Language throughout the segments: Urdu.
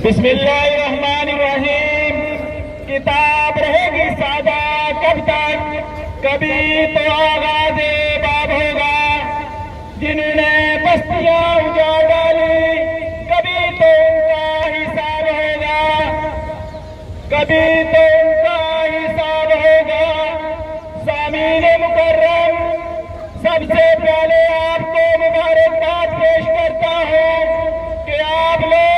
بسم اللہ الرحمن الرحیم۔ کتاب رہے گی سادہ کب تک، کبھی تو آغاز باب ہوگا۔ جنہوں نے بستیاں اجاڑ ڈالی، کبھی تو ان کا حساب ہوگا، کبھی تو ان کا حساب ہوگا۔ سامعین مکرم، سب سے پہلے آپ کو مبارکباد پیش کرتا ہوں کہ آپ لوگ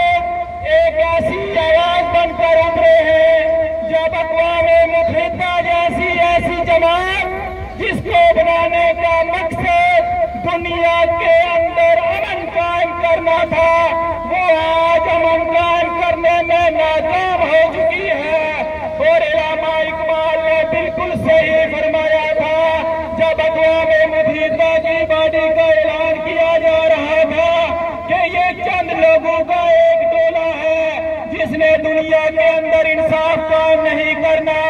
ایک ایسی آواز بن کر ابھرے ہیں جب اقوام متحدہ ایسی جماعت جس کو بنانے کا مقصد دنیا کے اندر امن قائم کرنا تھا، وہ آج امن قائم کرنے میں ناکام ہو چکی ہے۔ اور علامہ اقبال نے بالکل صحیح فرمایا تھا جب اقوام متحدہ کی باڈی کا اعلان کیا جا رہا تھا کہ یہ چند لوگوں کا ایک ٹولہ ہے جس نے دنیا کے اندر انصاف قائم نہیں کرنا۔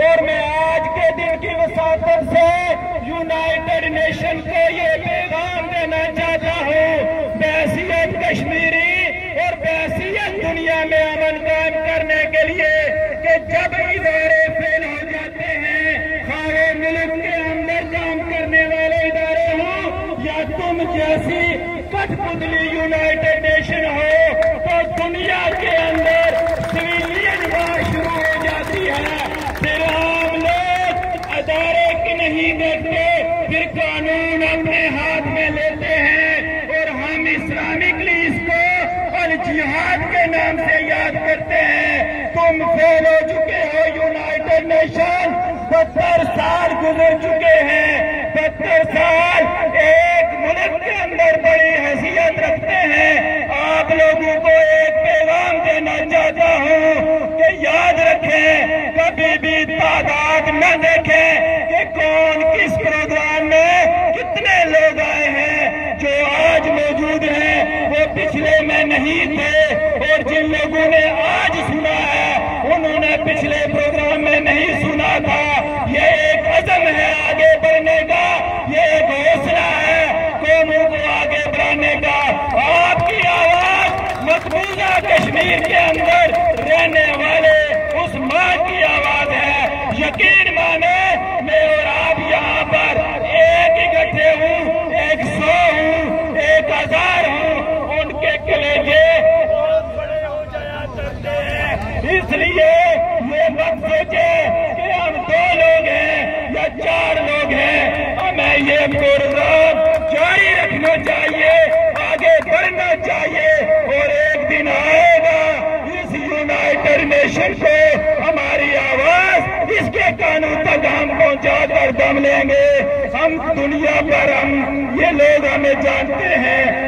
اور میں آج کے دن کی وساطت سے یونائیٹڈ نیشن کو یہ پیغام دینا چاہتا ہوں، بحیثیت کشمیری اور بحیثیت دنیا میں امن قائم کرنے کے لیے، کہ جب ادارے فیل ہو جاتے ہیں، خواہ ملک کے اندر کام کرنے والے ادارے ہوں یا تم جیسی کٹ پتلی یونائیٹڈ نیشن ہو، تو دنیا کے اندر سویلین وار شروع ہو جاتی ہے۔ پھر عام لوگ ادارے کی نہیں دیکھتے، پھر قانون اپنے ہاتھ میں لیتے ہیں، اور ہم اسلامکلی اس کو الجہاد کے نام سے یاد کرتے ہیں۔ تم فیل ہو چکے ہو یونائیٹڈ نیشن، 72 سال گزر چکے ہیں، 72 سال ایک ملک کے اندر بڑی حیثیت رکھتے ہیں۔ آپ لوگوں کو ایک پیغام دینا چاہتا ہوں کہ یاد رکھیں، کبھی بھی تعداد نہ دیکھیں کہ کون کس پروگرام میں کتنے لوگ آئے ہیں۔ جو آج موجود ہیں وہ پچھلے میں نہیں تھے، اور جن لوگوں نے آج سنا ہے انہوں نے پچھلے پروگرام میں نہیں سنا تھا۔ یہ ایک عزم ہے آگے بڑھنے کا، یہ ایک حوصلہ ہے قوموں کو آگے بڑھانے کا۔ آپ کی آواز مقبوضہ کشمیر کے اندر رہنے والے اس ماں کی آواز ہے۔ یقین مانے، میں اور آپ یہاں پر ایک اکٹھے ہوں، 100 ہوں، 1000 ہوں، ان کے کلیجے بہت بڑے ہو جایا کرتے ہیں۔ اس لیے یہ مت سوچے کہ ہم 2 لوگ ہیں یا 4 لوگ ہیں، ہمیں یہ پروگرام جاری رکھنا چاہیے، آگے بڑھنا چاہیے، اور ایک دن آئے گا اس یونائیٹڈ نیشن کو ہماری آواز اس کے کانوں تک ہم پہنچا کر دم لیں گے۔ ہم دنیا پر یہ لوگ ہمیں جانتے ہیں،